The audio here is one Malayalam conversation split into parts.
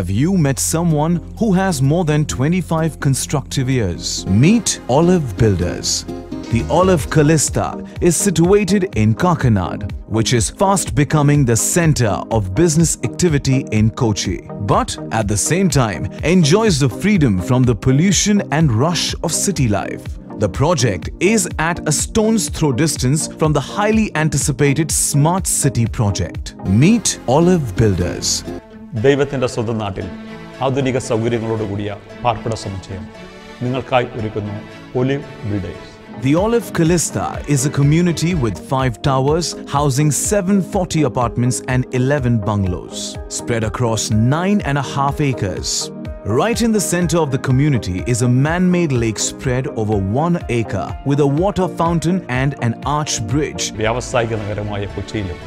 Have you met someone who has more than 25 constructive years? Meet Olive Builders. The Olive Callista is situated in Kakinad, which is fast becoming the center of business activity in Kochi, but at the same time enjoys the freedom from the pollution and rush of city life. The project is at a stone's throw distance from the highly anticipated Smart City project. Meet Olive Builders. ദൈവത്തിൻ്റെ സ്വന്തം നാട്ടിൽ ആധുനിക സൗകര്യങ്ങളോടുകൂടിയ പാർപ്പിട സമുച്ചയം നിങ്ങൾക്കായി ഒരുക്കുന്നു olive builders. The Olive Callista is a community with 5 towers housing 740 apartments and 11 bungalows spread across 9.5 acres. Right in the center of the community is a man-made lake spread over 1 acre with a water fountain and an arch bridge. വ്യാവസായിക നഗരമായ കൊച്ചിയിലും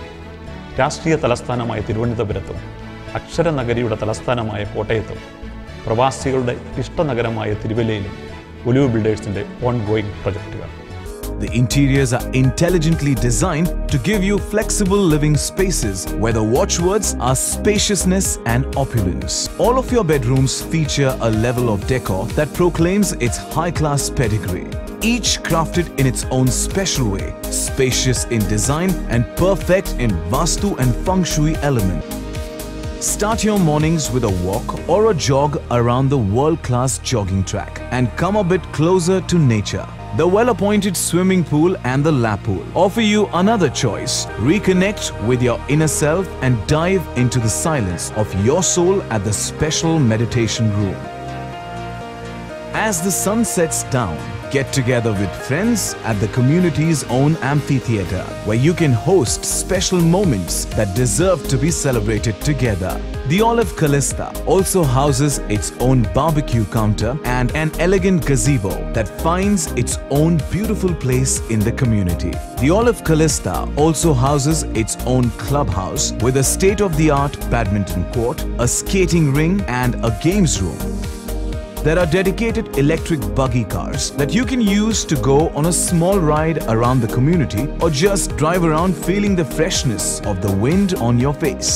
രാഷ്ട്രീയ തലസ്ഥാനമായ തിരുവനന്തപുരത്തും അക്ഷര നഗരിയുടെ തലസ്ഥാനമായ കോട്ടയത്തും പ്രവാസികളുടെ ഇഷ്ടനഗരമായ തിരുവല്ലയിലും ഒലിവ് ബിൽഡേഴ്സിന്റെ ഓൺഗോയിങ് പ്രൊജക്ടുകൾ. The interiors are intelligently designed to give you flexible living spaces where the watchwords are spaciousness and opulence. All of your bedrooms feature a level of decor that proclaims its high-class pedigree. Each crafted in its own special way, spacious in design and perfect in Vastu and Feng Shui element. Start your mornings with a walk or a jog around the world-class jogging track and come a bit closer to nature. The well-appointed swimming pool and the lap pool offer you another choice. Reconnect with your inner self and dive into the silence of your soul at the special meditation room. As the sun sets down, get together with friends at the community's own amphitheater, where you can host special moments that deserve to be celebrated together. The Olive Callista also houses its own barbecue counter and an elegant gazebo that finds its own beautiful place in the community. The Olive Callista also houses its own clubhouse with a state-of-the-art badminton court, a skating ring and a games room. There are dedicated electric buggy cars that you can use to go on a small ride around the community or just drive around feeling the freshness of the wind on your face.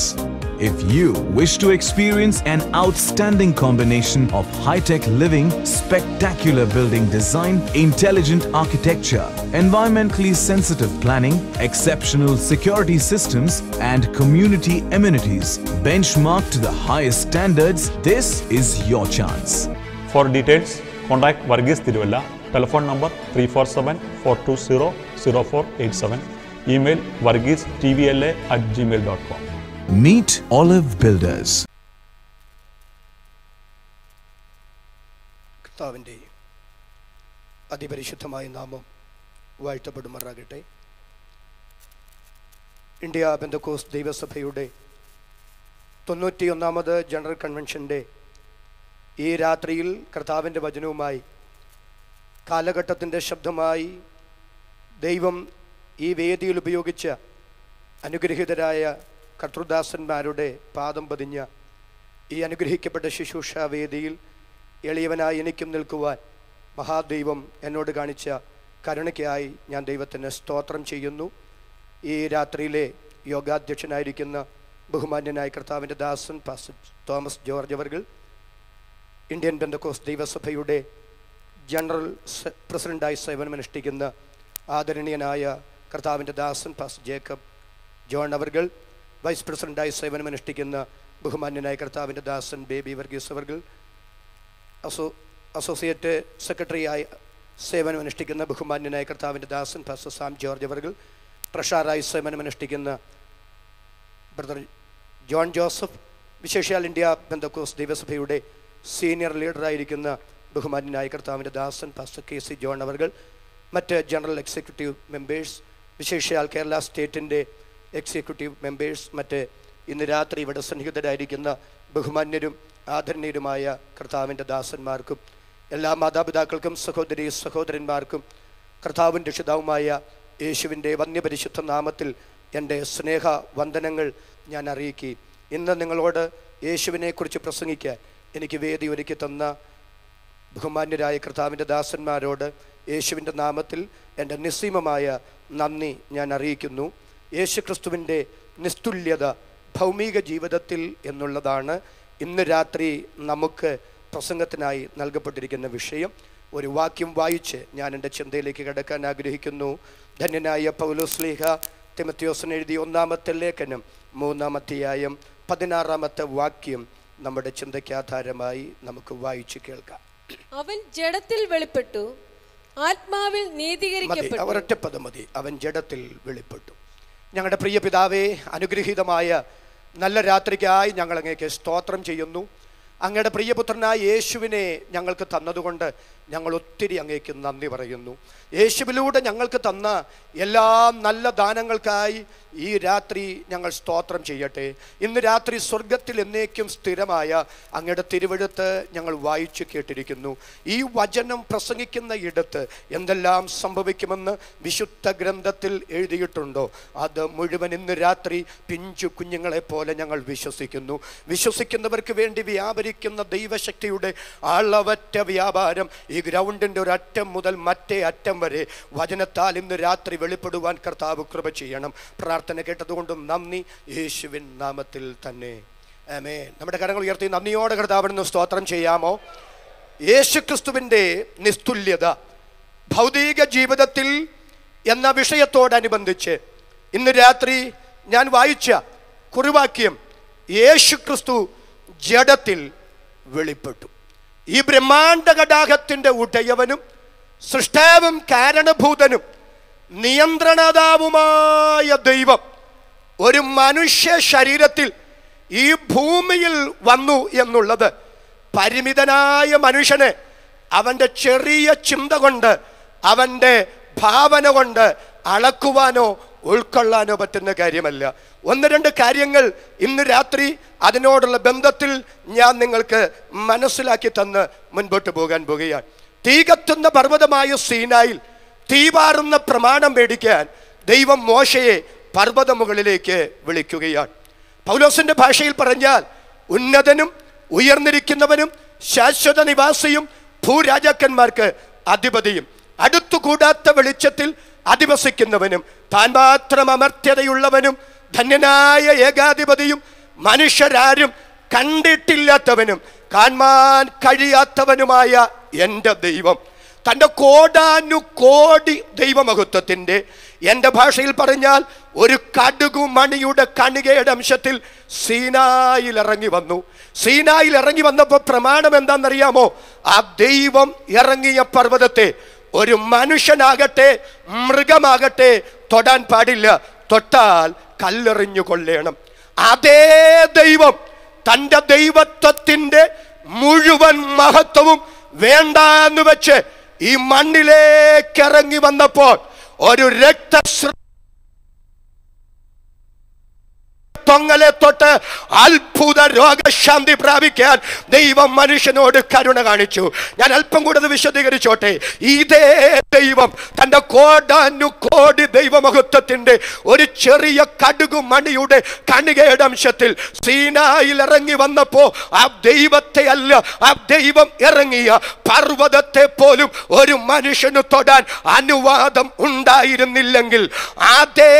If you wish to experience an outstanding combination of high-tech living, spectacular building design, intelligent architecture, environmentally sensitive planning, exceptional security systems, and community amenities benchmarked to the highest standards, this is your chance. For details, contact Varghese Tiruvalla, telephone number 347-420-0487, email varghese.tvla@gmail.com. Meet Olive Builders. കർത്താവിൻ്റെ അതിപരിശുദ്ധമായ നാമം വാഴ്ത്തപ്പെടുമാറാകട്ടെ. ഇന്ത്യ പെന്തക്കോസ്ത് ദൈവസഭയുടെ 91ാമത് ജനറൽ കൺവെൻഷൻ്റെ ഈ രാത്രിയിൽ കർത്താവിൻ്റെ വചനവുമായി കാലഘട്ടത്തിൻ്റെ ശബ്ദമായി ദൈവം ഈ വേദിയിൽ ഉപയോഗിച്ച അനുഗ്രഹീതരായ കർത്തൃദാസന്മാരുടെ പാദം പതിഞ്ഞ ഈ അനുഗ്രഹിക്കപ്പെട്ട ശുശ്രൂഷാ വേദിയിൽ എളിയവനായി എനിക്കും നിൽക്കുവാൻ മഹാദൈവം എന്നോട് കാണിച്ച കരുണയ്ക്കായി ഞാൻ ദൈവത്തിന് സ്തോത്രം ചെയ്യുന്നു. ഈ രാത്രിയിലെ യോഗാധ്യക്ഷനായിരിക്കുന്ന ബഹുമാന്യനായ കർത്താവിൻ്റെ ദാസൻ പാസ്റ്റർ തോമസ് ജോർജ് അവർകൾ, ഇന്ത്യൻ പെന്തക്കോസ്ത് ദൈവസഭയുടെ ജനറൽ പ്രസിഡൻ്റായി സേവനമനുഷ്ഠിക്കുന്ന ആദരണീയനായ കർത്താവിൻ്റെ ദാസൻ പാസ്റ്റർ ജേക്കബ് ജോൺ അവർകൾ, വൈസ് പ്രസിഡൻ്റായി സേവനമനുഷ്ഠിക്കുന്ന ബഹുമാന്യനായ കർത്താവിൻ്റെ ദാസൻ ബേബി വർഗീസ് അവർകൾ, അസോസിയേറ്റ് സെക്രട്ടറിയായി സേവനമനുഷ്ഠിക്കുന്ന ബഹുമാന്യനായ കർത്താവിൻ്റെ ദാസൻ പാസ്റ്റർ സാം ജോർജ് അവർകൾ, ട്രഷററായി സേവനമനുഷ്ഠിക്കുന്ന ബ്രദർ ജോൺ ജോസഫ്, വിശേഷാൽ ഇന്ത്യ പെന്തക്കോസ്ത് ദൈവസഭയുടെ സീനിയർ ലീഡറായിരിക്കുന്ന ബഹുമാന്യനായ കർത്താവിൻ്റെ ദാസൻ പാസ്റ്റർ കെ സി ജോൺ അവർകൾ, മറ്റ് ജനറൽ എക്സിക്യൂട്ടീവ് മെമ്പേഴ്സ്, വിശേഷാൽ കേരള സ്റ്റേറ്റിൻ്റെ എക്സിക്യൂട്ടീവ് മെമ്പേഴ്സ്, മറ്റ് ഇന്ന് രാത്രി ഇവിടെ സന്നിഹിതരായിരിക്കുന്ന ബഹുമാന്യരും ആദരണീയരുമായ കർത്താവിൻ്റെ ദാസന്മാർക്കും എല്ലാ മാതാപിതാക്കൾക്കും സഹോദരി സഹോദരന്മാർക്കും കർത്താവിൻ്റെ രക്ഷിതാവുമായ യേശുവിൻ്റെ വന്യപരിശുദ്ധ നാമത്തിൽ എൻ്റെ സ്നേഹ വന്ദനങ്ങൾ ഞാൻ അറിയിക്കുകയും ഇന്ന് നിങ്ങളോട് യേശുവിനെക്കുറിച്ച് പ്രസംഗിക്കാൻ എനിക്ക് വേദി ഒരുക്കി തന്ന ബഹുമാന്യരായ കർത്താവിൻ്റെ ദാസന്മാരോട് യേശുവിൻ്റെ നാമത്തിൽ എൻ്റെ നിസ്സീമമായ നന്ദി ഞാൻ അറിയിക്കുന്നു. യേശു ക്രിസ്തുവിൻ്റെ നിസ്തുല്യത ഭൗമിക ജീവിതത്തിൽ എന്നുള്ളതാണ് ഇന്ന് രാത്രി നമുക്ക് പ്രസംഗത്തിനായി നൽകപ്പെട്ടിരിക്കുന്ന വിഷയം ഒരു വാക്യം വായിച്ച് ഞാൻ എൻ്റെ ചിന്തയിലേക്ക് കിടക്കാൻ ആഗ്രഹിക്കുന്നു. ധന്യനായ പൗലോസ്ലീഹ തിമോഥെയോസിന് എഴുതിയ 1-ാമത്തെ ലേഖനം 3-ാം അധ്യായം 16-ാമത്തെ വാക്യം നമ്മുടെ ചിന്തയ്ക്ക് ആധാരമായി നമുക്ക് വായിച്ച് കേൾക്കാം. അവൻ ജഡത്തിൽ വെളിപ്പെട്ടു, ആത്മാവിൽ നീതീകരിക്കപ്പെട്ടു. ഒരൊറ്റ പദം മതി, അവൻ ജഡത്തിൽ വെളിപ്പെട്ടു. ഞങ്ങളുടെ പ്രിയ പിതാവേ, അനുഗ്രഹീതമായ നല്ല രാത്രിക്കായി ഞങ്ങൾ അങ്ങേക്ക് സ്തോത്രം ചെയ്യുന്നു. അങ്ങയുടെ പ്രിയപുത്രനായ യേശുവിനെ ഞങ്ങൾക്ക് തന്നതുകൊണ്ട് ഞങ്ങൾ ഒത്തിരി അങ്ങേക്ക് നന്ദി പറയുന്നു. യേശുവിലൂടെ ഞങ്ങൾക്ക് തന്ന എല്ലാ നല്ല ദാനങ്ങൾക്കായി ഈ രാത്രി ഞങ്ങൾ സ്തോത്രം ചെയ്യട്ടെ. ഇന്ന് രാത്രി സ്വർഗത്തിൽ എന്നേക്കും സ്ഥിരമായ അങ്ങയുടെ തിരുവെഴുത്ത് ഞങ്ങൾ വായിച്ചു കേട്ടിരിക്കുന്നു. ഈ വചനം പ്രസംഗിക്കുന്ന ഇടത്ത് എന്തെല്ലാം സംഭവിക്കുമെന്ന് വിശുദ്ധ ഗ്രന്ഥത്തിൽ എഴുതിയിട്ടുണ്ടോ അത് മുഴുവൻ ഇന്ന് രാത്രി പിഞ്ചു കുഞ്ഞുങ്ങളെ പോലെ ഞങ്ങൾ വിശ്വസിക്കുന്നു. വിശ്വസിക്കുന്നവർക്ക് വേണ്ടി വ്യാപരിക്കുന്ന ദൈവശക്തിയുടെ അളവറ്റ വ്യാപാരം ഈ ഗ്രൗണ്ടിൻ്റെ ഒരു അറ്റം മുതൽ മറ്റേ അറ്റം വരെ വചനത്താൽ ഇന്ന് രാത്രി വെളിപ്പെടുവാൻ കർത്താവ് കൃപ ചെയ്യണം. പ്രാർത്ഥന കേട്ടതുകൊണ്ട് നന്ദി, യേശുവിൻ നാമത്തിൽ തന്നെ ആമേൻ. നമ്മുടെ കരങ്ങൾ ഉയർത്തി നന്ദിയോടെ കർത്താവിന് സ്തോത്രം ചെയ്യാമോ? യേശുക്രിസ്തുവിൻ്റെ നിസ്തുല്യത ഭൗതിക ജീവിതത്തിൽ എന്ന വിഷയത്തോടനുബന്ധിച്ച് ഇന്ന് രാത്രി ഞാൻ വായിച്ച കുറിവാക്യം യേശുക്രിസ്തു ജഡത്തിൽ വെളിപ്പെട്ടു. ഈ ബ്രഹ്മാണ്ഡ കടാഹത്തിൻ്റെ ഉടയവനും സൃഷ്ടാവും കാരണഭൂതനും നിയന്ത്രണാതാവുമായ ദൈവം ഒരു മനുഷ്യ ശരീരത്തിൽ ഈ ഭൂമിയിൽ വന്നു എന്നുള്ളത് പരിമിതനായ മനുഷ്യനെ അവൻ്റെ ചെറിയ ചിന്ത കൊണ്ട് അവൻ്റെ ഭാവന കൊണ്ട് അളക്കുവാനോ ഉൾക്കൊള്ളാനോ പറ്റുന്ന കാര്യമല്ല. 1-2 കാര്യങ്ങൾ ഇന്ന് രാത്രി അതിനോടുള്ള ബന്ധത്തിൽ ഞാൻ നിങ്ങൾക്ക് മനസ്സിലാക്കി തന്ന് മുൻപോട്ട് പോകാൻ പോകുകയാണ്. തീ കത്തുന്ന പർവ്വതമായ സീനായിൽ തീവാറുന്ന പ്രമാണം മേടിക്കാൻ ദൈവം മോശയെ പർവ്വത മുകളിലേക്ക് വിളിക്കുകയാണ്. പൗലോസിന്റെ ഭാഷയിൽ പറഞ്ഞാൽ ഉന്നതനും ഉയർന്നിരിക്കുന്നവനും ശാശ്വത നിവാസിയും ഭൂരാജാക്കന്മാർക്ക് അധിപതിയും അടുത്തുകൂടാത്ത വെളിച്ചത്തിൽ അധിവസിക്കുന്നവനും താൻ മാത്രം അമർത്യതയുള്ളവനും ധന്യനായ ഏകാധിപതിയും മനുഷ്യരാരും കണ്ടിട്ടില്ലാത്തവനും കാണാൻ കഴിയാത്തവനുമായ എൻ്റെ ദൈവം തൻ്റെ കോടാനുകോടി ദൈവമഹത്വത്തിൻ്റെ, എൻ്റെ ഭാഷയിൽ പറഞ്ഞാൽ ഒരു കടുകുമണിയുടെ കണികയുടെ അംശത്തിൽ സീനായിൽ ഇറങ്ങി വന്നു. സീനായിൽ ഇറങ്ങി വന്നപ്പോൾ പ്രമാണം എന്താണെന്നറിയാമോ? ആ ദൈവം ഇറങ്ങിയ പർവ്വതത്തെ ഒരു മനുഷ്യനാകട്ടെ മൃഗമാകട്ടെ തൊടാൻ പാടില്ല, തൊട്ടാൽ കല്ലെറിഞ്ഞു കൊള്ളേണം. അതേ ദൈവം തൻ്റെ ദൈവത്വത്തിൻ്റെ മുഴുവൻ മഹത്വവും വേണ്ടാന്ന് വെച്ച് ഈ മണ്ണിലേക്ക് ഇറങ്ങി വന്നപ്പോൾ ഒരു തൊങ്ങലെ തൊട്ട് അത്ഭുത രോഗശാന്തി പ്രാപിക്കാൻ ദൈവം മനുഷ്യനോട് കരുണ കാണിച്ചു. ഞാൻ അല്പം കൂടെ വിശദീകരിച്ചോട്ടെ. ഇതേ ദൈവം തൻ്റെ കോടാനുകോടി ദൈവമഹത്വത്തിൻ്റെ ഒരു ചെറിയ കടുകുമണിയുടെ കണികയുടെ അംശത്തിൽ സീനായിൽ ഇറങ്ങി വന്നപ്പോ ആ ദൈവത്തെ അല്ല, ആ ദൈവം ഇറങ്ങിയ പർവ്വതത്തെ പോലും ഒരു മനുഷ്യന് തൊടാൻ അനുവാദം ഉണ്ടായിരുന്നില്ലെങ്കിൽ അതേ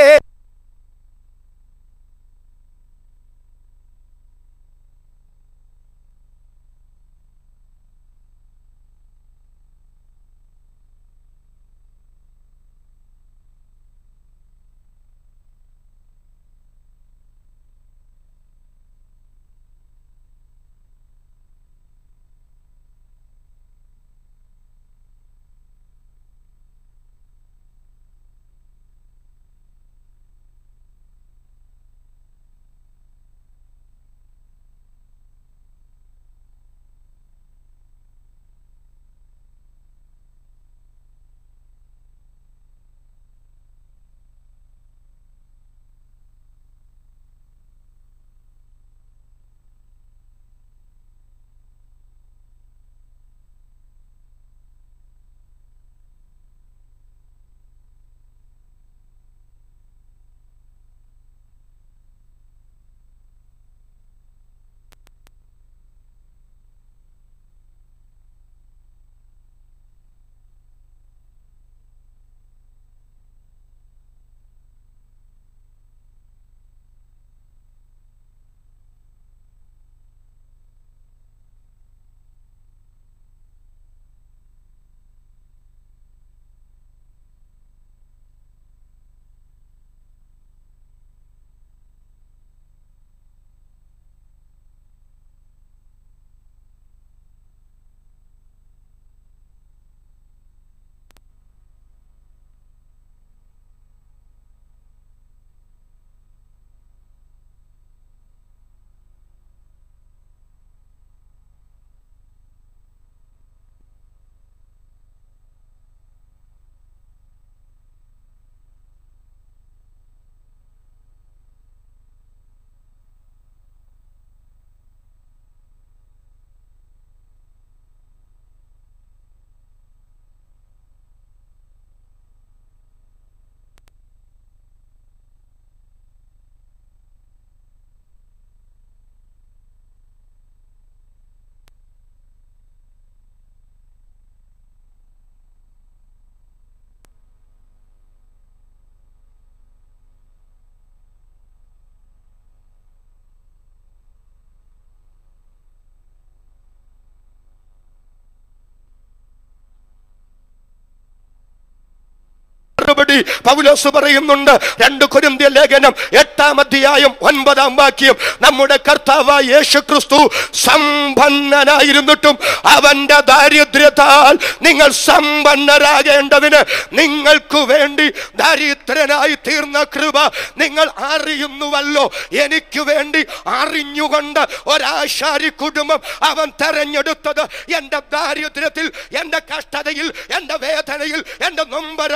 കൂടി പൗലോസ് പറയുന്നുണ്ട് 2 കൊരിന്ത്യർ ലേഖനം 8-ാം അധ്യായം 9-ാം വാക്യം, നമ്മുടെ കർത്താവായ യേശുക്രിസ്തു സമ്പന്നനായിരുന്നിട്ടും അവന്റെ ദാരിദ്ര്യത്താൽ നിങ്ങൾ സമ്പന്നരാകേണ്ടതിന് നിങ്ങൾക്ക് വേണ്ടി ദരിദ്രനായി തീർന്ന കൃപ നിങ്ങൾ അറിയുന്നുവല്ലോ. എനിക്ക് വേണ്ടി അറിഞ്ഞുകൊണ്ട് ഒരാശാരി കുടുംബം അവൻ തെരഞ്ഞെടുത്തത് എന്റെ ദാരിദ്ര്യത്തിൽ, എന്റെ കഷ്ടതയിൽ, എന്റെ വേദനയിൽ, എന്റെ നൊമ്പര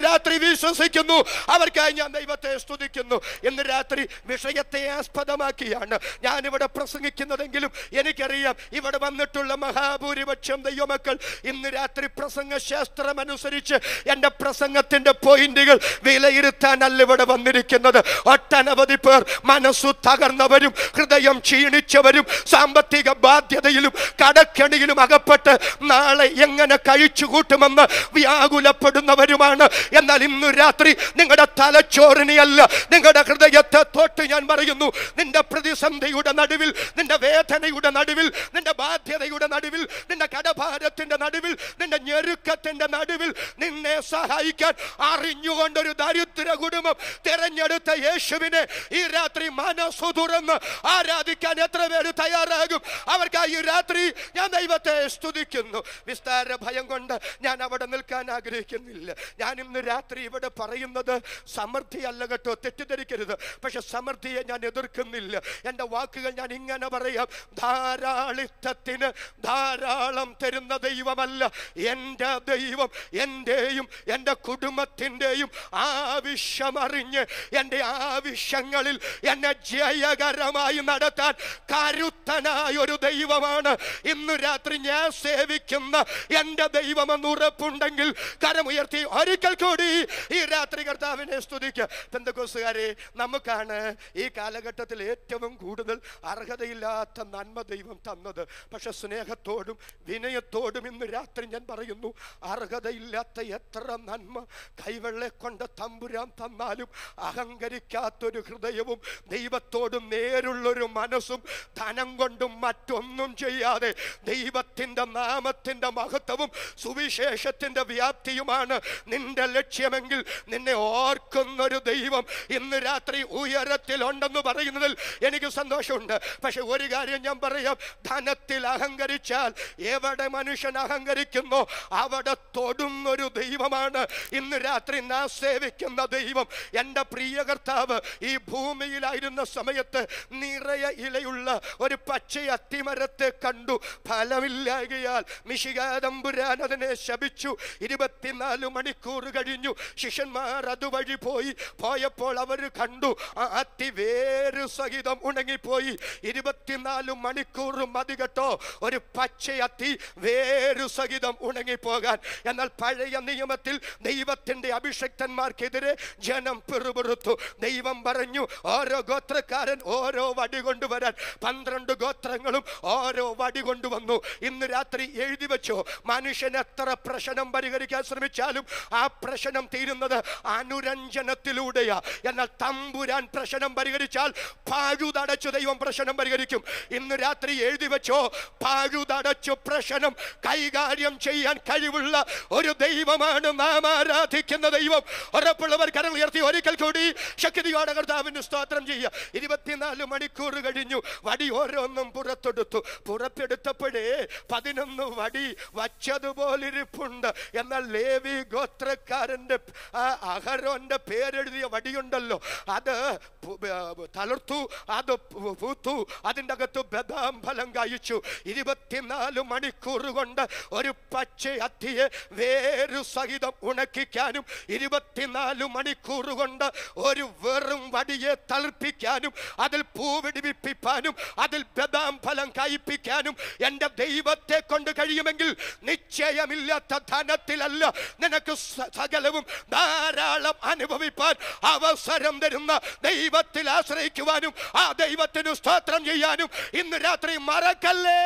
രാത്രി വിശ്വസിക്കുന്നു. അവർക്കായി ഞാൻ ദൈവത്തെ സ്തുതിക്കുന്നു. ഇന്ന് രാത്രി വിഷയത്തെ ആസ്പദമാക്കിയാണ് ഞാനിവിടെ പ്രസംഗിക്കുന്നതെങ്കിലും എനിക്കറിയാം ഇവിടെ വന്നിട്ടുള്ള മഹാഭൂരിപക്ഷം ദൈവമക്കൾ ഇന്ന് രാത്രി പ്രസംഗ ശാസ്ത്രമനുസരിച്ച് എൻ്റെ പ്രസംഗത്തിന്റെ പോയിന്റുകൾ വിലയിരുത്താനല്ല ഇവിടെ വന്നിരിക്കുന്നത്. ഒട്ടനവധി പേർ മനസ്സു തകർന്നവരും ഹൃദയം ക്ഷീണിച്ചവരും സാമ്പത്തിക ബാധ്യതയിലും കടക്കെണിയിലും അകപ്പെട്ട് നാളെ എങ്ങനെ കഴിച്ചു കൂട്ടുമെന്ന് വ്യാകുലപ്പെടുന്നവരുമാണ്. എന്നാൽ ഇന്നു രാത്രി നിങ്ങളുടെ തലച്ചോറിനെയല്ല, നിങ്ങളുടെ ഹൃദയത്തെ തൊട്ട് ഞാൻ പറയുന്നു. നിന്റെ പ്രതിസന്ധിയുടെ നടുവിൽ, നിന്റെ വേദനയുടെ നടുവിൽ, നിന്റെ ബാധ്യതയുടെ നടുവിൽ, നിന്റെ കടഭാരത്തിന്റെ നടുവിൽ, നിന്റെ ഞെരുക്കത്തിന്റെ നടുവിൽ നിന്നെ സഹായിക്കാൻ അറിഞ്ഞുകൊണ്ടൊരു ദരിദ്ര കുടുംബം തിരഞ്ഞെടുത്ത യേശുവിനെ ഈ രാത്രി മനസ്സു തുറന്ന് ആരാധിക്കാൻ എത്ര പേര് തയ്യാറാകും? അവർക്കായി ഈ രാത്രി ഞാൻ ദൈവത്തെ സ്തുതിക്കുന്നു. വിസ്താര ഭയം കൊണ്ട് ഞാൻ അവിടെ നിൽക്കാൻ ആഗ്രഹിക്കുന്നില്ല. ഞാൻ ഇന്ന് രാത്രി ഇവിടെ പറയുന്നത് സമൃദ്ധിയല്ല കേട്ടോ, തെറ്റിദ്ധരിക്കരുത്. പക്ഷെ സമൃദ്ധിയെ ഞാൻ എതിർക്കുന്നില്ല. എൻ്റെ വാക്കുകൾ ഞാൻ ഇങ്ങനെ പറയാം, ധാരാളിത്തത്തിന് ധാരാളം തരുന്ന ദൈവമല്ല എൻ്റെ ദൈവം. എൻ്റെയും എൻ്റെ കുടുംബത്തിൻ്റെയും ആവശ്യമറിഞ്ഞ് എൻ്റെ ആവശ്യങ്ങളിൽ എന്നെ ജയകരമായി നടത്താൻ കരുത്തനായ ഒരു ദൈവമാണ് ഇന്ന് രാത്രി ഞാൻ സേവിക്കുന്ന എൻ്റെ ദൈവമെന്ന് ഉറപ്പുണ്ടെങ്കിൽ കരമുയർത്തി ഒരിക്കൽ കൂടി ഈ രാത്രി കർത്താവിനെ സ്തുതിക്കുക. പെന്തക്കോസ്തുകാരെ, നമുക്കാണ് ഈ കാലഘട്ടത്തിൽ ഏറ്റവും കൂടുതൽ അർഹതയില്ലാത്ത നന്മ ദൈവം തന്നത്. പക്ഷെ സ്നേഹത്തോടും വിനയത്തോടും ഇന്ന് രാത്രി ഞാൻ പറയുന്നു, അർഹതയില്ലാത്ത എത്ര നന്മ കൈവെള്ളെ കൊണ്ട് തമ്പുരാൻ തന്നാലും അഹങ്കരിക്കാത്തൊരു ഹൃദയവും ദൈവത്തോടും നേരുള്ളൊരു മനസ്സും ധനം കൊണ്ടും മറ്റൊന്നും ചെയ്യാതെ ദൈവത്തിൻ്റെ നാമത്തിൻ്റെ മഹത്വവും സുവിശേഷത്തിൻ്റെ വ്യാപ്തിയുമാണ് നിന്റെ ലക്ഷ്യമെങ്കിൽ നിന്നെ ഓർക്കുന്നൊരു ദൈവം ഇന്ന് രാത്രി ഉയരത്തിലുണ്ടെന്ന് പറയുന്നതിൽ എനിക്ക് സന്തോഷമുണ്ട്. പക്ഷെ ഒരു കാര്യം ഞാൻ പറയാം, ധനത്തിൽ അഹങ്കരിച്ചാൽ എവിടെ മനുഷ്യൻ അഹങ്കരിക്കുന്നോ അവിടെ തൊടുന്നൊരു ദൈവമാണ് ഇന്ന് രാത്രി നാം സേവിക്കുന്ന ദൈവം. എൻ്റെ പ്രിയ കർത്താവ് ഈ ഭൂമിയിലായിരുന്ന സമയത്ത് നിറയെ ഇലയുള്ള ഒരു പച്ച അത്തിമരത്തെ കണ്ടു. ഫലമില്ലാകയാൽ മിശിഹാതമ്പുരാൻ അതിനെ ശപിച്ചു. 24 മണിക്കൂർ കഴിഞ്ഞു. ശിഷ്യന്മാർ അതുവഴി പോയപ്പോൾ അവർ കണ്ടു ആ അത്തി വേര് സഹിതം ഉണങ്ങിപ്പോയി. 24 മണിക്കൂർ മതി കേട്ടോ ഒരു പച്ച അത്തി വേര് സഹിതം ഉണങ്ങിപ്പോകാൻ. എന്നാൽ പഴയ നിയമത്തിൽ ദൈവത്തിന്റെ അഭിഷക്തന്മാർക്കെതിരെ ജനം പിറുപിറുത്തു. ദൈവം പറഞ്ഞു ഓരോ ഗോത്രക്കാരൻ ഓരോ വടി കൊണ്ടുവരാൻ. 12 ഗോത്രങ്ങളും ഓരോ വടി കൊണ്ടുവന്നു. ഇന്ന് രാത്രി എഴുതി വെച്ചോ, മനുഷ്യൻ എത്ര പ്രശ്നം പരിഹരിക്കാൻ ശ്രമിച്ചാലും ആ പ്രശ്നം തീരുന്നത് അനുരഞ്ജനത്തിലൂടെയാ. എന്നാൽ തമ്പുരാൻ പ്രശ്നം പരിഹരിച്ചാൽ പാഴുതടച്ചു ദൈവം പ്രശ്നം പരിഹരിക്കും. ഇന്ന് രാത്രി എഴുതി വെച്ചോ, പാഴുതടച്ചു പ്രശ്നം കൈകാര്യം ചെയ്യാൻ കഴിവുള്ള ഒരു ദൈവമാണ് നാം ആരാധിക്കുന്ന ദൈവം. ഉറപ്പുള്ളവർ കരങ്ങൾ ഉയർത്തി ഒരിക്കൽ കൂടി ശക്തിയോടെ കർത്താവിന് സ്തോത്രം ചെയ്യുക. 24 മണിക്കൂർ കഴിഞ്ഞു. വടി ഓരോന്നും പുറത്തെടുത്തപ്പോഴേ 11 വടി വച്ചതുപോലിരിപ്പുണ്ട്. എന്നാൽ ലേവി ഗോത്രക്കാരന്റെ അഹരോന്റെ പേരെഴുതിയ വടിയുണ്ടല്ലോ, അത് തളർത്തു, അത് പൂത്തു, അതിൻ്റെ അകത്ത് ബദാം ഫലം കായ്ച്ചു. 24 മണിക്കൂർ കൊണ്ട് ഒരു പച്ച അത്തിയെ വേരു സഹിതം ഉണക്കിക്കാനും 24 മണിക്കൂർ കൊണ്ട് ഒരു വെറും വടിയെ തളിർപ്പിക്കാനും അതിൽ പൂവിടിപ്പിക്കാനും അതിൽ ബദാം ഫലം കായ്പിക്കാനും എൻ്റെ ദൈവത്തെ കൊണ്ട് കഴിയുമെങ്കിൽ നിശ്ചയമില്ലാത്ത ധനത്തിലല്ല, നിനക്ക് സകലവും ധാരാളം അനുഭവിപ്പാൻ അവസരം തരുന്ന ദൈവത്തിൽ ആശ്രയിക്കുവാനും ആ ദൈവത്തിന് സ്തോത്രം ചെയ്യാനും ഇന്ന് രാത്രി മറക്കല്ലേ.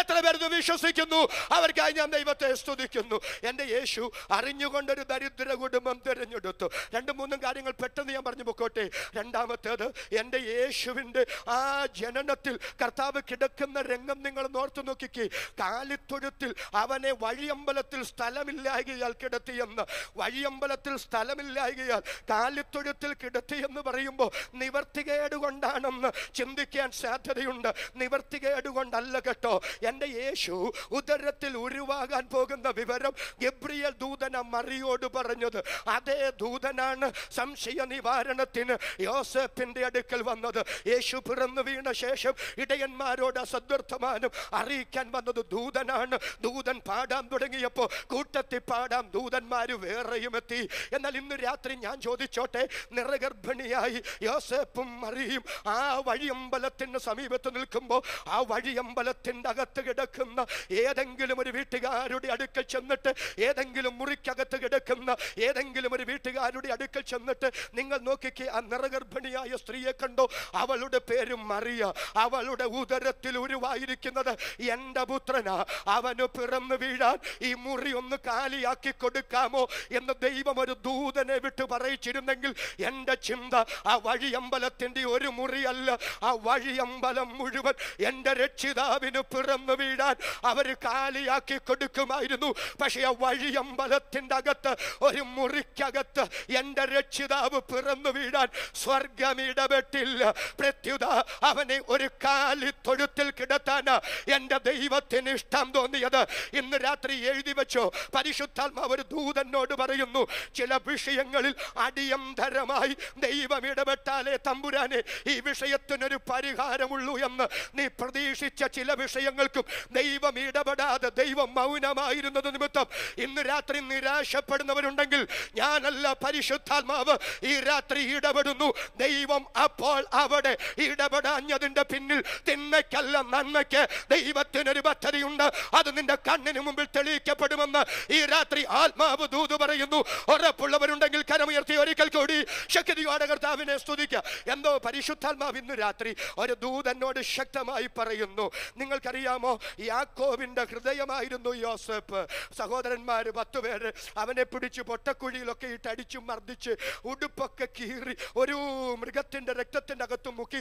എത്ര പേർ വിശ്വസിക്കുന്നു? അവർക്കായി ഞാൻ ദൈവത്തെ സ്തുതിക്കുന്നു. എൻ്റെ യേശു അറിഞ്ഞുകൊണ്ടൊരു ദരിദ്ര കുടുംബം തിരഞ്ഞെടുത്തു. 2-3 കാര്യങ്ങൾ പെട്ടെന്ന് ഞാൻ പറഞ്ഞു പൊക്കോട്ടെ. രണ്ടാമത്തേത്, എൻ്റെ യേശുവിൻ്റെ ആ ജനനത്തിൽ കർത്താവ് കിടക്കുന്ന രംഗം നിങ്ങൾ ഓർത്തു നോക്കിക്കേ. കാലിത്തൊഴുത്തിൽ അവനെ വഴിയമ്പലത്തിൽ സ്ഥലമില്ലായകയാൽ കിടത്തിയെന്ന്. വഴിയമ്പലത്തിൽ സ്ഥലമില്ലായകയാൽ കാലിത്തൊഴുത്തിൽ കിടത്തിയെന്ന് പറയുമ്പോൾ നിവർത്തികേട് കൊണ്ടാണെന്ന് ചിന്തിക്കാൻ സാധ്യതയുണ്ട്. നിവർത്തികേട് കൊണ്ടല്ല കേട്ടോ. എൻ്റെ യേശു ഉദരത്തിൽ ഉരുവാകാൻ പോകുന്ന വിവരം ഗബ്രിയേൽ ദൂതന മറിയോട് പറഞ്ഞത്. അതേ ദൂതനാണ് സംശയ നിവാരണത്തിന് യോസേപ്പിന്റെ അടുക്കൽ വന്നത്. യേശു പിറന്നു വീണ ശേഷം ഇടയന്മാരോട് സദ്വർത്തമാനം അറിയിക്കാൻ വന്നത് ദൂതനാണ്. ദൂതൻ പാടാൻ തുടങ്ങിയപ്പോൾ കൂട്ടത്തിൽ പാടാൻ ദൂതന്മാര് വേറെയും എത്തി. എന്നാൽ ഇന്ന് രാത്രി ഞാൻ ചോദിച്ചോട്ടെ, നിറഗർഭിണിയായി യോസേപ്പും മറിയും ആ വഴിയമ്പലത്തിന് സമീപത്ത് നിൽക്കുമ്പോൾ ആ വഴിയമ്പലത്തിൻ്റെ അകത്ത് കിടക്കുന്ന ഏതെങ്കിലും ഒരു വീട്ടുകാരുടെ അടുക്കൽ ചെന്നിട്ട്, ഏതെങ്കിലും മുറിക്കകത്ത് കിടക്കുന്ന ഏതെങ്കിലും ഒരു വീട്ടുകാരുടെ അടുക്കൽ ചെന്നിട്ട് നിങ്ങൾ നോക്കിക്കേ, ആ നിറഗർഭിണിയായ സ്ത്രീയെ കണ്ടോ? അവളുടെ പേര് മറിയ. അവളുടെ ഉദരത്തിൽ ഉരുവായിരിക്കുന്നത് എൻ്റെ പുത്രനാ, അവന് പിറന്നു വീഴാൻ ഈ മുറി ഒന്ന് കാലിയാക്കി കൊടുക്കാമോ എന്ന് ദൈവം ഒരു ദൂതനെ വിട്ട് പറയിച്ചിരുന്നെങ്കിൽ എൻ്റെ ചിന്ത ആ വഴിയമ്പലത്തിൻ്റെ ഒരു മുറിയല്ല, ആ വഴിയമ്പലം മുഴുവൻ എൻ്റെ രക്ഷിതാവിന് പിറന്നു വീഴാൻ അവർ കാലിയാക്കി കൊടുക്കുമായിരുന്നു. പക്ഷേ ആ വഴിയമ്പലത്തിൻ്റെ അകത്ത് ഒരു മുറിക്കകത്ത് എൻ്റെ രക്ഷിതാവ് പിറന്നു വീഴാൻ സ്വർഗം ഇടപെട്ടില്ല. പ്രത്യുത അവനെ ഒരു കാലിത്തൊഴുത്തിൽ കിടത്താനാ എൻ്റെ ദൈവത്തിന് ഇഷ്ടം തോന്നിയത്. ഇന്ന് രാത്രി എഴുതി വെച്ചോ, പരിശുദ്ധാത്മാവ് ഒരു ദൂതനോട് പറയുന്നു, ചില വിഷയങ്ങളിൽ അടിയന്തരമായി ദൈവം ഇടപെട്ടാലേ തമ്പുരാനെ ഈ വിഷയത്തിനൊരു പരിഹാരമുള്ളൂ എന്ന് നീ പ്രതീക്ഷിച്ച ചില വിഷയങ്ങൾക്കും ദൈവം ഇടപെടാതെ ദൈവം മൗനമായിരുന്നത് നിമിത്തം ഇന്ന് രാത്രി നിരാശപ്പെടുന്നവരുണ്ടെങ്കിൽ ഞാനല്ല, പരിശുദ്ധാത്മാവ് ഈ രാത്രി ഇടപെടുന്നു. ദൈവം അപ്പോൾ അവിടെ ഇടപെടാഞ്ഞതിന്റെ പിന്നിൽ തിന്മയ്ക്കല്ല നന്മയ്ക്ക് ദൈവത്തിനൊരു പദ്ധതിയുണ്ട്. അത് നിന്റെ കണ്ണിന് മുമ്പിൽ തെളിയിക്കപ്പെടുമെന്ന് ഈ രാത്രി ആത്മാവ് ദൂത് പറയുന്നു. ഉറപ്പുള്ളവരുണ്ടെങ്കിൽ കരമുയർത്തി ഒരിക്കൽ കൂടി ശക്തിയോടെ കർത്താവിനെ സ്തുതിക്കുക. എന്തോ പരിശുദ്ധാത്മാവ് ഇന്ന് രാത്രി ഒരു ദൂതനോട് ശക്തമായി പറയുന്നു. നിങ്ങൾക്കറിയാമോ, യാക്കോബിന്റെ ഹൃദയമായിരുന്നു യോസേപ്പ്. സഹോദരന്മാര് 10 പേര് അവനെ പിടിച്ച് പൊട്ടക്കുഴിയിലൊക്കെ ഇട്ട് അടിച്ചു മർദ്ദിച്ച് ഉടുപ്പൊക്കെ കീറി ഒരു മൃഗത്തിന്റെ രക്തത്തിന്റെ അകത്ത് മുക്കി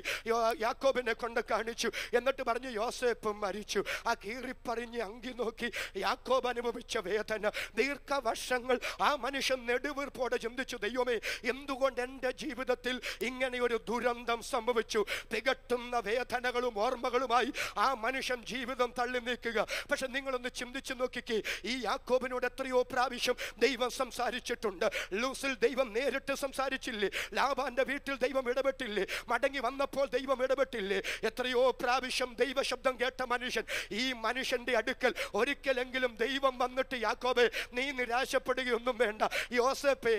യാക്കോബിനെ കൊണ്ട് കാണിച്ചു. എന്നിട്ട് പറഞ്ഞു യോസേപ്പ് മരിച്ചു. ആ കീറിപ്പറിഞ്ഞ് അങ്കി നോക്കി യാക്കോബ് അനുഭവിച്ച വേദന ദീർഘവർഷങ്ങൾ ആ മനുഷ്യൻ നെടുവീർപ്പോടെ ചിന്തിച്ചു, ദൈവമേ എന്തുകൊണ്ട് എൻ്റെ ജീവിതത്തിൽ ഇങ്ങനെ ഒരു ദുരന്തം സംഭവിച്ചു? തികട്ടുന്ന വേദനകളും ഓർമ്മകളുമായി ആ മനുഷ്യൻ ജീവിതം തള്ളി നീക്കുക. പക്ഷെ നിങ്ങളൊന്ന് ചിന്തിച്ചു നോക്കിക്കേ, ഈ യാക്കോബിനോട് എത്രയോ പ്രാവശ്യം ദൈവം സംസാരിച്ചിട്ടുണ്ട്. ലൂസിൽ ദൈവം നേരിട്ട് സംസാരിച്ചില്ലേ? ലാബാന്റെ വീട്ടിൽ ദൈവം ഇടപെട്ടില്ലേ? മടങ്ങി വന്നപ്പോൾ ദൈവം ഇടപെട്ടില്ലേ? എത്രയോ പ്രാവശ്യം ദൈവശബ്ദം കേട്ട മനുഷ്യൻ, ഈ മനുഷ്യന്റെ അടുക്കൽ ഒരിക്കലെങ്കിലും ദൈവം വന്നിട്ട് യാക്കോബേ നീ നിരാശപ്പെടുകയൊന്നും വേണ്ട, യോസേപ്പേ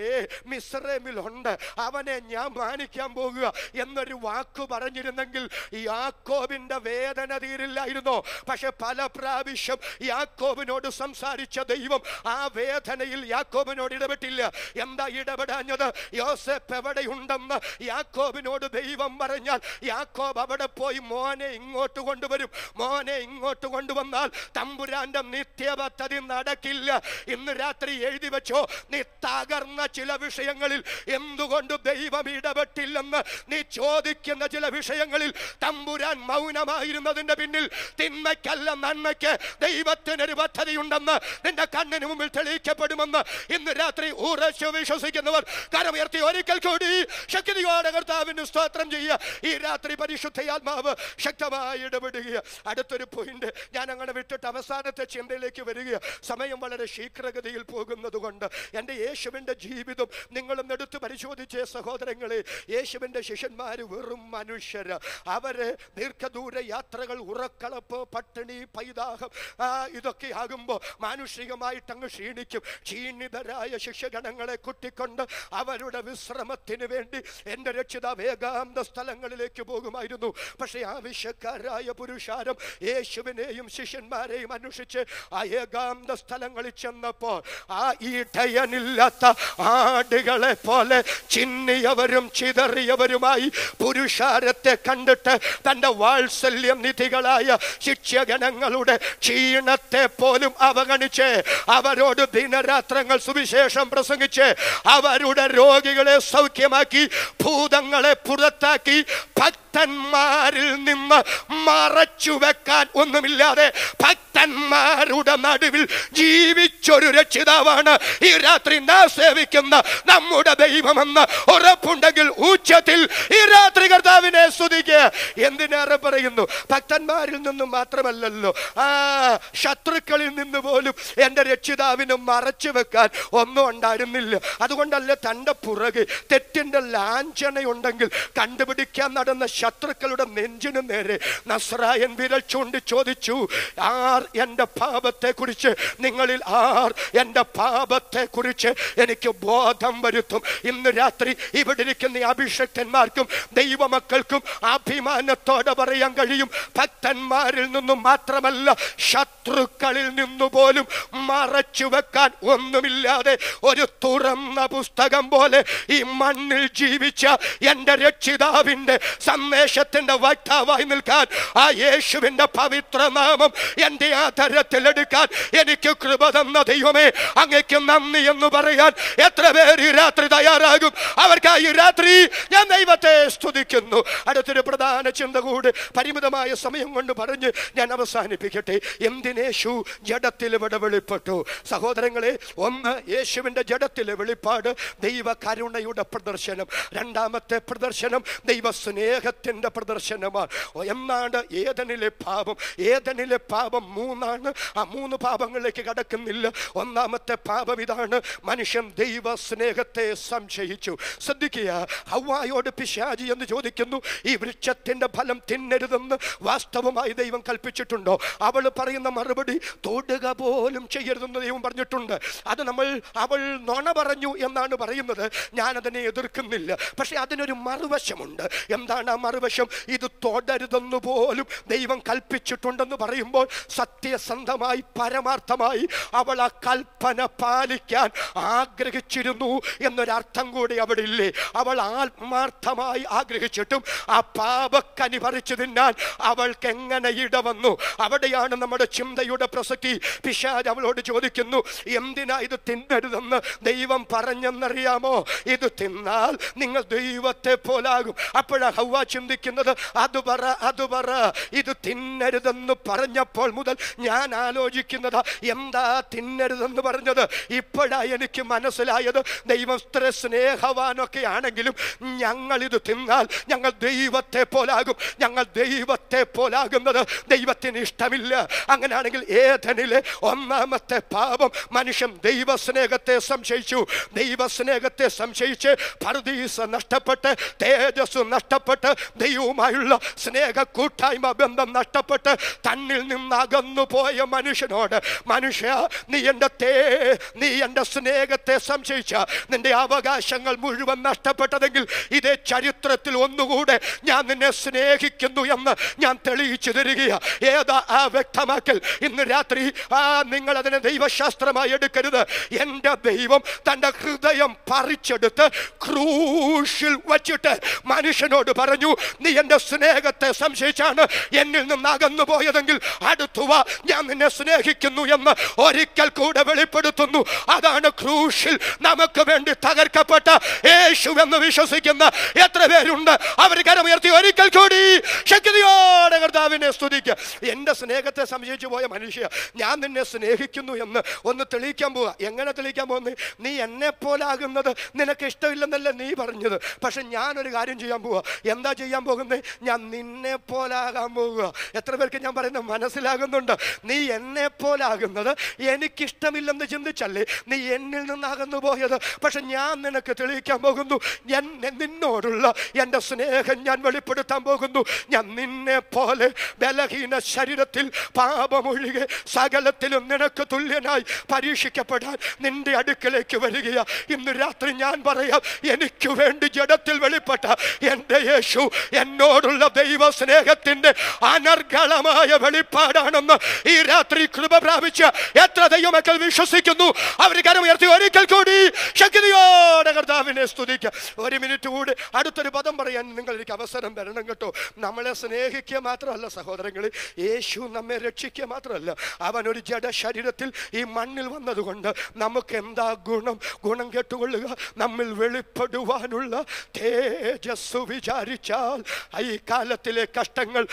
മിസ്രൈമിലുണ്ട്, അവനെ ഞാൻ മാനിക്കാൻ പോകുക എന്നൊരു വാക്ക് പറഞ്ഞിരുന്നെങ്കിൽ യാക്കോബിന്റെ വേദന തീരില്ലായിരുന്നോ? പക്ഷെ പല പ്രാവശ്യം യാക്കോബിനോട് സംസാരിച്ച ദൈവം ആ വേദനയിൽ യാക്കോബിനോട് ഇടപെട്ടില്ല. എന്താ ഇടപെടാഞ്ഞത്? യോസേപ്പ് എവിടെയുണ്ടെന്ന് യാക്കോബിനോട് ദൈവം പറഞ്ഞാൽ യാക്കോബ് അവിടെ പോയി മോനെ ഇങ്ങോട്ട് കൊണ്ടുവരും. മോനെ ഇങ്ങോട്ട് കൊണ്ടുവന്നാൽ തമ്പുരാന്റെ നിത്യപദ്ധതി നടക്കില്ല. ഇന്ന് രാത്രി എഴുതി വെച്ചോ, നീ തകർന്ന ചില വിഷയങ്ങളിൽ എന്തുകൊണ്ട് ദൈവം ഇടപെട്ടില്ലെന്ന് നീ ചോദിക്കുന്ന ചില വിഷയങ്ങളിൽ തമ്പുരാൻ മൗനമായിരുന്നതിന്റെ പിന്നിൽ തിന്മയ്ക്കല്ല നന്മയ്ക്ക് ദൈവത്തിനൊരു പദ്ധതിയുണ്ടെന്ന് നിന്റെ കണ്ണിന് മുമ്പിൽ തെളിയിക്കപ്പെടുമെന്ന് ഇന്ന് രാത്രി ഉറച്ചു വിശ്വസിക്കുന്നവർ കരമുയർത്തി ഒരിക്കൽ കൂടി ശക്തിയോടെ കർത്താവിന് സ്തോത്രം ചെയ്യുക. ഈ രാത്രി പരിശുദ്ധയാത്മാവ് ശക്തമായി ഇടപെടുക. അടുത്തൊരു പോയിന്റ് ഞാൻ അങ്ങനെ വിട്ടിട്ട് അവസാനത്തെ ചിന്തയിലേക്ക് വരിക. സമയം വളരെ ശീഘ്രഗതിയിൽ പോകുന്നത് കൊണ്ട് എൻ്റെ യേശുവിൻ്റെ ജീവിതം നിങ്ങളൊന്ന് എടുത്ത് പരിശോധിച്ച് ശ്രദ്ധിച്ചേ സഹോദരങ്ങളെ, യേശുവിൻ്റെ ശിഷ്യന്മാർ വെറും മനുഷ്യര്. അവര് ദീർഘദൂര യാത്രകൾ, ഉറക്കളപ്പ്, പട്ടിണി, പൈതാഹം ഇതൊക്കെ ആകുമ്പോൾ മാനുഷികമായിട്ട് അങ്ങ് ക്ഷീണിക്കും. ക്ഷീണിതരായ ശിഷ്യഗണങ്ങളെ കൂട്ടിക്കൊണ്ട് അവരുടെ വിശ്രമത്തിന് വേണ്ടി എൻ്റെ രക്ഷിതാവ് ഏകാന്ത സ്ഥലങ്ങളിലേക്ക് പോകുമായിരുന്നു. പക്ഷേ ആവശ്യക്കാരായ പുരുഷാരം യേശുവിനെയും ശിഷ്യന്മാരെയും അന്വേഷിച്ച് ആ ഏകാന്ത സ്ഥലങ്ങളിൽ ചെന്നപ്പോൾ ആ ഇടയനില്ലാത്ത ആടുകളെ പോലെ ചിന്നിയവരും ചിതറിയവരുമായി പുരുഷാരത്തെ കണ്ടിട്ട് തൻ്റെ വാത്സല്യം നിധികളായ ശിഷ്യഗണങ്ങളുടെ ക്ഷീണത്തെ പോലും അവഗണിച്ച് അവരോട് ദിനരാത്രങ്ങൾ സുവിശേഷം പ്രസംഗിച്ച് അവരുടെ രോഗികളെ സൗഖ്യമാക്കി, ഭൂതങ്ങളെ പുറത്താക്കി, ഭക്തന്മാരിൽ നിന്ന് മറച്ചു വെക്കാൻ ഒന്നുമില്ലാതെ ഭക്തന്മാരുടെ നടുവിൽ ജീവിച്ചൊരു രക്ഷിതാവാണ് ഈ രാത്രി നാം സേവിക്കുന്ന നമ്മുടെ ദൈവമെന്ന് ഉറപ്പുണ്ടെങ്കിൽ ഉച്ചത്തിൽ ഈ രാത്രി കർത്താവിനെ സ്തുതിക്കുക. എന്തിനേറെ പറയുന്നു, ഭക്തന്മാരിൽ നിന്നും മാത്രമല്ലല്ലോ, ശത്രുക്കളിൽ നിന്ന് പോലും എൻ്റെ രക്ഷിതാവിന് മറച്ചു വെക്കാൻ ഒന്നും ഉണ്ടായിരുന്നില്ല. അതുകൊണ്ടല്ലേ തൻ്റെ പുറകെ തെറ്റിൻ്റെ ലാഞ്ചനയുണ്ടെങ്കിൽ കണ്ടുപിടിക്കാൻ നടന്ന ശത്രുക്കളുടെ നെഞ്ചിനു നേരെ നസ്രായൻ വിരൽ ചൂണ്ടി ചോദിച്ചു, ആർ എൻ്റെ പാപത്തെ കുറിച്ച്, നിങ്ങളിൽ ആർ എൻ്റെ പാപത്തെ കുറിച്ച് എനിക്ക് ബോധം വരുത്തും? ഇന്ന് രാത്രി ഇവിടെ ഇരിക്കുന്ന അഭിഷക്തന്മാർക്കും ദൈവമക്കൾക്കും അഭിമാനത്തോടെ പറയാൻ കഴിയും, ഭക്തന്മാരിൽ നിന്നും മാത്രമല്ല ശത്രുക്കളിൽ നിന്നുപോലും മറച്ചു വെക്കാൻ ഒന്നുമില്ലാതെ ഒരു തുറന്ന പുസ്തകം പോലെ ഈ മണ്ണിൽ ജീവിച്ച എൻ്റെ രക്ഷിതാവിൻ്റെ സന്ദേശത്തിന്റെ വക്താവായി നിൽക്കാൻ, ആ യേശുവിൻ്റെ പവിത്ര നാമം എൻ്റെ ആധരത്തിലെടുക്കാൻ എനിക്ക് കൃപ തന്ന ദൈവമേ, അങ്ങേക്ക് നന്ദി എന്ന് പറയാൻ എത്ര പേർ ഈ രാത്രി തയ്യാറാകും? അവർക്കായി ഈ രാത്രി ഞാൻ ദൈവത്തെ സ്തുതിക്കുന്നു. അടുത്തൊരു പ്രധാന ചിന്ത കൂടി പരിമിതമായ സമയം കൊണ്ട് പറഞ്ഞ് ഞാൻ അവസാനിപ്പിക്കട്ടെ. എന്തിനേശു ജഡത്തിൽ ഇവിടെ വെളിപ്പെട്ടു? സഹോദരങ്ങളെ, ഒന്ന്, യേശുവിൻ്റെ ജഡത്തിലെ വെളിപ്പാട് ദൈവ കരുണയുടെ പ്രദർശനം. രണ്ടാമത്തെ പ്രദർശനം ദൈവ സ്നേഹത്തിൻ്റെ പ്രദർശനമാണ്. എന്നാണ് ഏദനിലെ പാപം. ഏദനിലെ പാപം മൂന്നാണ്. ആ മൂന്ന് പാപങ്ങളിലേക്ക് കടക്കുന്നില്ല. ഒന്നാമത്തെ പാപം ഇതാണ്, മനുഷ്യൻ ദൈവ സ്നേഹത്തെ സംശയിച്ചു. ശ്രദ്ധിക്കുക, ഹവ്വായോട് പിശാചി എന്ന് ചോദിക്കുന്നു, ഈ വൃക്ഷത്തിന്റെ ഫലം തിന്നരുതെന്ന് വാസ്തവമായി ദൈവം കൽപ്പിച്ചിട്ടുണ്ടോ? അവൾ പറയുന്ന മറുപടി, തൊടുക പോലും ചെയ്യരുതെന്ന് ദൈവം പറഞ്ഞിട്ടുണ്ട്. അത് അവൾ നുണ പറഞ്ഞു എന്നാണ് പറയുന്നത്. ഞാനതിനെ എതിർക്കുന്നില്ല. പക്ഷെ അതിനൊരു മറുവശമുണ്ട്. എന്താണ് ആ മറുവശം? ഇത് തൊടരുതെന്ന് പോലും ദൈവം കൽപ്പിച്ചിട്ടുണ്ടെന്ന് പറയുമ്പോൾ സത്യസന്ധമായി പരമാർത്ഥമായി അവൾ ആ കൽപ്പന പാലിക്കാൻ ആഗ്രഹിച്ചിരുന്നു എന്നൊരർത്ഥം കൂടി അവിടെ ഇല്ലേ? അവൾ ആത്മാർത്ഥമായി ആഗ്രഹിച്ചിട്ടും ആ പാപക്കനി പറിച്ചു തിന്നാൻ അവൾക്ക് എങ്ങനെ ഇടവന്നു? അവിടെയാണ് നമ്മുടെ ചിന്തയുടെ പ്രസക്തി. പിശാച് അവളോട് ചോദിക്കുന്നു, എന്തിനാ ഇത് തിന്നരുതെന്ന് ദൈവം പറഞ്ഞെന്നറിയാമോ? ഇത് തിന്നാൽ നിങ്ങൾ ദൈവത്തെ പോലാകും. അപ്പോഴാ ഹവ്വ ചിന്തിക്കുന്നത്, അത് പറ ഇത് തിന്നരുതെന്ന് പറഞ്ഞപ്പോൾ മുതൽ ഞാൻ ആലോചിക്കുന്നത്, എന്താ തിന്നരുതെന്ന് പറഞ്ഞത്? ഇപ്പോഴാ എനിക്ക് മനസ്സിലായത്, ദൈവം സ്നേഹവാനൊക്കെ ആണെങ്കിലും ഞങ്ങളിത് തിന്നാൽ ഞങ്ങൾ ദൈവത്തെ പോലാകും. ഞങ്ങൾ ദൈവത്തെ പോലാകുന്നത് ദൈവത്തിന് ഇഷ്ടമില്ല. അങ്ങനെയാണെങ്കിൽ ഏദനിലെ ഒന്നാമത്തെ പാപം, മനുഷ്യൻ ദൈവസ്നേഹത്തെ സംശയിച്ചു. ദൈവസ്നേഹത്തെ സംശയിച്ച് പർദീസ നഷ്ടപ്പെട്ട്, തേജസ് നഷ്ടപ്പെട്ട്, ദൈവവുമായുള്ള സ്നേഹ കൂട്ടായ്മ ബന്ധം നഷ്ടപ്പെട്ട് തന്നിൽ നിന്ന് അകന്നു പോയ മനുഷ്യനോട്, മനുഷ്യ നീ എൻ്റെ സ്നേഹത്തെ സംശയിച്ച, നിന്റെ അവകാശങ്ങൾ മുഴുവൻ നഷ്ടപ്പെട്ടതെങ്കിൽ ഇതേ ചരിത്രത്തിൽ ഒന്നുകൂടെ ഞാൻ നിന്നെ സ്നേഹിക്കുന്നു എന്ന് ഞാൻ തെളിയിച്ചു തരികയാണ്. ഏതാ ആ വ്യക്തമാക്കൽ? ഇന്ന് രാത്രി നിങ്ങൾ അതിനെ ദൈവശാസ്ത്രമായി എടുക്കരുത്. എൻ്റെ ദൈവം തൻ്റെ ഹൃദയം പറിച്ചെടുത്ത് ക്രൂശിൽ വച്ചിട്ട് മനുഷ്യനോട് പറഞ്ഞു, നീ എൻ്റെ സ്നേഹത്തെ സംശയിച്ചാണ് എന്നിൽ നിന്ന് അകന്നു പോയതെങ്കിൽ അടുത്തുവ, ഞാൻ നിന്നെ സ്നേഹിക്കുന്നു എന്ന് ഒരിക്കൽ കൂടെ വെളിപ്പെടുത്തുന്നു. അതാണ് ക്രൂശിൽ നമുക്ക് വേണ്ടി തകർക്കപ്പെട്ട യേശു എന്ന് വിശ്വസിക്കുന്ന എത്ര പേരുണ്ട്? അവർ കരമുയർത്തി ഒരിക്കൽ കൂടി ശക്തിയോടെ കർത്താവിനെ സ്തുതിക്കുക. എൻ്റെ സ്നേഹത്തെ സംശയിച്ചു പോയ മനുഷ്യ, ഞാൻ നിന്നെ സ്നേഹിക്കുന്നു എന്ന് ഒന്ന് തെളിയിക്കാൻ പോവുക. എങ്ങനെ തെളിയിക്കാൻ പോകുന്നത്? നീ എന്നെ പോലാകുന്നത് നിനക്ക് ഇഷ്ടമില്ലെന്നല്ല നീ പറഞ്ഞത്. പക്ഷെ ഞാനൊരു കാര്യം ചെയ്യാൻ പോവുക. എന്താ ചെയ്യാൻ പോകുന്നത്? ഞാൻ നിന്നെ പോലാകാൻ പോവുക. എത്ര പേർക്ക് ഞാൻ പറയുന്നത് മനസ്സിലാകുന്നുണ്ട്? നീ എന്നെ പോലാകുന്നത് എനിക്കിഷ്ടമില്ലെന്ന് ചിന്തിച്ചല്ലേ നീ എന്നിൽ നിന്നകന്നു പോയത്. പക്ഷെ ഞാൻ നിനക്ക് തെളിയിക്കാൻ പോകുന്നു. നിന്നോടുള്ള എൻ്റെ സ്നേഹം ഞാൻ വെളിപ്പെടുത്താൻ പോകുന്നു. ഞാൻ നിന്നെ പോലെ ബലഹീന ശരീരത്തിൽ പാപമൊഴികെ സകലത്തിലും നിനക്ക് തുല്യനായി പരീക്ഷിക്കപ്പെടാൻ നിന്റെ അടുക്കലേക്ക് വരികയാ. ഇന്ന് രാത്രി ഞാൻ പറയാം, എനിക്ക് വേണ്ടി ജഡത്തിൽ വെളിപ്പെട്ട എൻ്റെ യേശു എന്നോടുള്ള ദൈവ സ്നേഹത്തിന്റെ അനർഗളമായ വെളിപ്പാടാണെന്ന് ഈ രാത്രി കൃപ പ്രാപിച്ച എത്ര ദൈവമക്കൾ വിശ്വസിക്കുന്നു? അവർ കരമുയർത്തി ഒരിക്കൽ കൂടി ശക്തിയോടെ കർത്താവിനെ സ്തുതിക്കുക. ഒരു മിനിറ്റ് കൂടി അടുത്തൊരു പദം പറയാൻ നിങ്ങൾക്ക് അവസരം വരണം കേട്ടോ. നമ്മളെ സ്നേഹിക്കുക മാത്രമല്ല സഹോദരങ്ങളെ, യേശു നമ്മെ രക്ഷിക്കുക മാത്രമല്ല, അവൻ ഒരു ജഡ ശരീരത്തിൽ ഈ മണ്ണിൽ വന്നതുകൊണ്ട് നമുക്ക് എന്താ ഗുണം കേട്ടുകൊള്ളുക. നമ്മിൽ വെളിപ്പെടുവാനുള്ള തേജസ് വിചാരിച്ചാൽ ഈ കാലത്തിലെ കഷ്ടങ്ങൾ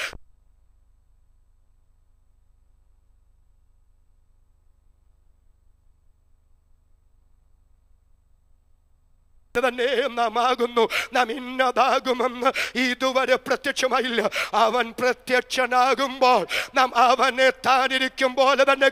തന്നെ നാം ആകുന്നു. നാം ഇന്നതാകുമെന്ന് ഇതുവരെ പ്രത്യക്ഷമായില്ല. അവൻ പ്രത്യക്ഷനാകുമ്പോൾ നാം അവനെ താനിരിക്കും പോലെ തന്നെ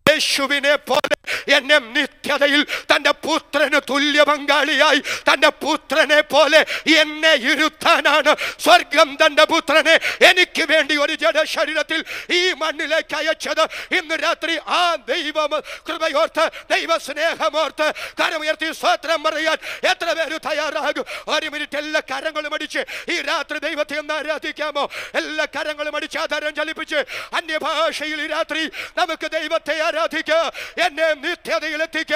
യേശുവിനെ പോലെ എന്നെ നിത്യതയിൽ തന്റെ പുത്രന് തുല്യ പങ്കാളിയായി തന്റെ പുത്രനെ പോലെ എന്നെ ഇരുത്താനാണ് സ്വർഗം തന്റെ പുത്രനെ എനിക്ക് വേണ്ടി ഒരു ജഡ ശരീരത്തിൽ ഈ മണ്ണിലേക്ക് അയച്ചത്. ഇന്ന് രാത്രി ആ ദൈവ കൃപയോർത്ത് ദൈവ സ്നേഹമോർത്ത് കരമുയർത്തി സ്തോത്രം പറയാൻ എത്ര പേര് തയ്യാറാകും? ഒരു മിനിറ്റ് എല്ലാ കരങ്ങളും അടിച്ച് ഈ രാത്രി ദൈവത്തെ ഒന്ന് ആരാധിക്കാമോ? എല്ലാ കരങ്ങളും അടിച്ച് ആധാരം ചലിപ്പിച്ച് അന്യഭാഷയിൽ ഈ രാത്രി നമുക്ക് ദൈവത്തെ ആരാധിക്കാം. എന്നെ നിത്യതയിലെത്തിക്കാൻ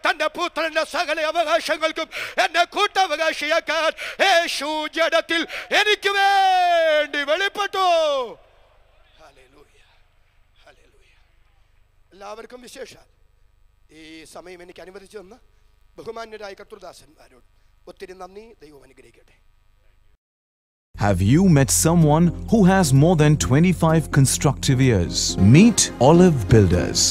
തന്റെ പുത്രന്റെ സകല അവകാശങ്ങൾക്കും എന്നെ കൂട്ടവകാശിയാക്കാൻ യേശു ജഡത്തിൽ എനിക്ക് വേണ്ടി വെളിപ്പെട്ടു. എല്ലാവർക്കും വിശേഷാൽ ഈ സമയം എനിക്ക് അനുവദിച്ചു തന്ന ബഹുമാന്യരായ കർത്തൃദാസന്മാരോട് ഒത്തിരി നന്ദി. ദൈവം അനുഗ്രഹിക്കട്ടെ. Have you met someone who has more than 25 constructive years? Meet Olive Builders.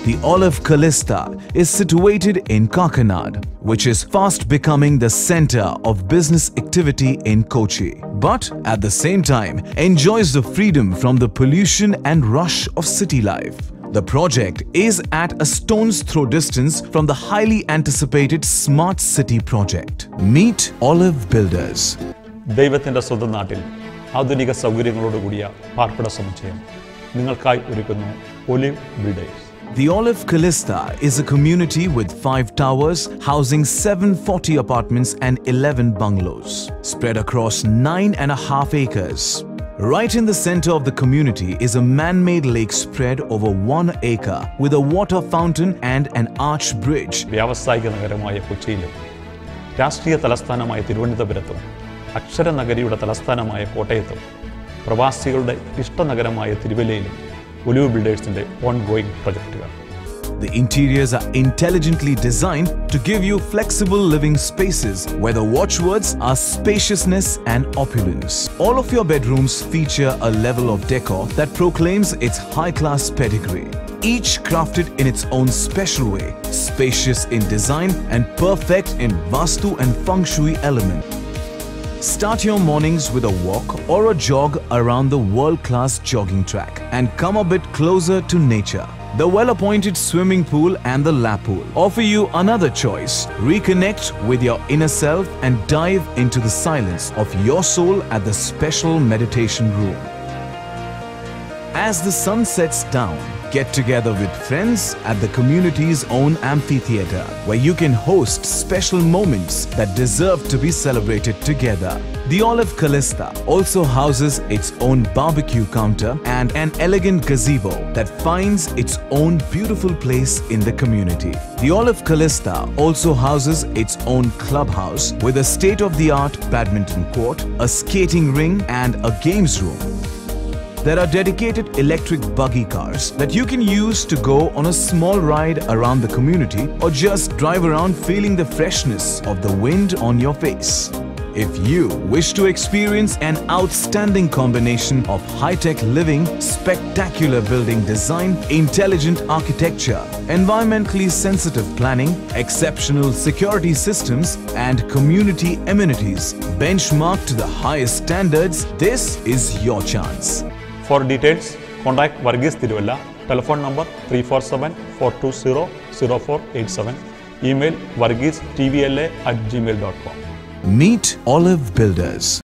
The Olive Callista is situated in Kakinad, which is fast becoming the center of business activity in Kochi, but at the same time enjoys the freedom from the pollution and rush of city life. The project is at a stone's throw distance from the highly anticipated Smart City project. Meet Olive Builders. ദൈവത്തിൻ്റെ സ്വന്തം നാട്ടിൽ ആധുനിക സൗകര്യങ്ങളോടുകൂടിയ പാർപ്പിട സമുച്ചയം നിങ്ങൾക്കായി ഒരുക്കുന്നു olive builders. The Olive Callista is a community with 5 towers housing 740 apartments and 11 bungalows spread across 9.5 acres. Right in the center of the community is a man-made lake spread over 1 acre with a water fountain and an arch bridge. വ്യാവസായിക നഗരമായ കൊച്ചിയിലും രാഷ്ട്രീയ തലസ്ഥാനമായ തിരുവനന്തപുരത്തും അക്ഷരനഗരിയുടെ തലസ്ഥാനമായ കോട്ടയത്തും പ്രവാസികളുടെ ഇഷ്ടനഗരമായ തിരുവല്ലയിലും ഒലിവ് ബിൽഡേഴ്സിൻ്റെ ഓൺഗോയിങ് പ്രൊജക്റ്റുകൾ. The interiors are intelligently designed to give you flexible living spaces where the watchwords are spaciousness and opulence. All of your bedrooms feature a level of decor that proclaims its high-class pedigree. Each crafted in its own special way, spacious in design and perfect in Vastu and Feng Shui element. Start your mornings with a walk or a jog around the world-class jogging track and come a bit closer to nature. The well-appointed swimming pool and the lap pool offer you another choice. Reconnect with your inner self and dive into the silence of your soul at the special meditation room. As the sun sets down, get together with friends at the community's own amphitheater, where you can host special moments that deserve to be celebrated together. The Olive Callista also houses its own barbecue counter and an elegant gazebo that finds its own beautiful place in the community. The Olive Callista also houses its own clubhouse with a state-of-the-art badminton court, a skating ring and a games room. There are dedicated electric buggy cars that you can use to go on a small ride around the community or just drive around feeling the freshness of the wind on your face. If you wish to experience an outstanding combination of high-tech living, spectacular building design, intelligent architecture, environmentally sensitive planning, exceptional security systems, and community amenities benchmarked to the highest standards, this is your chance. For details, contact Varghese Thiruvalla, telephone number 347-420-0487, email varghese tvla@gmail.com. Meet Olive Builders.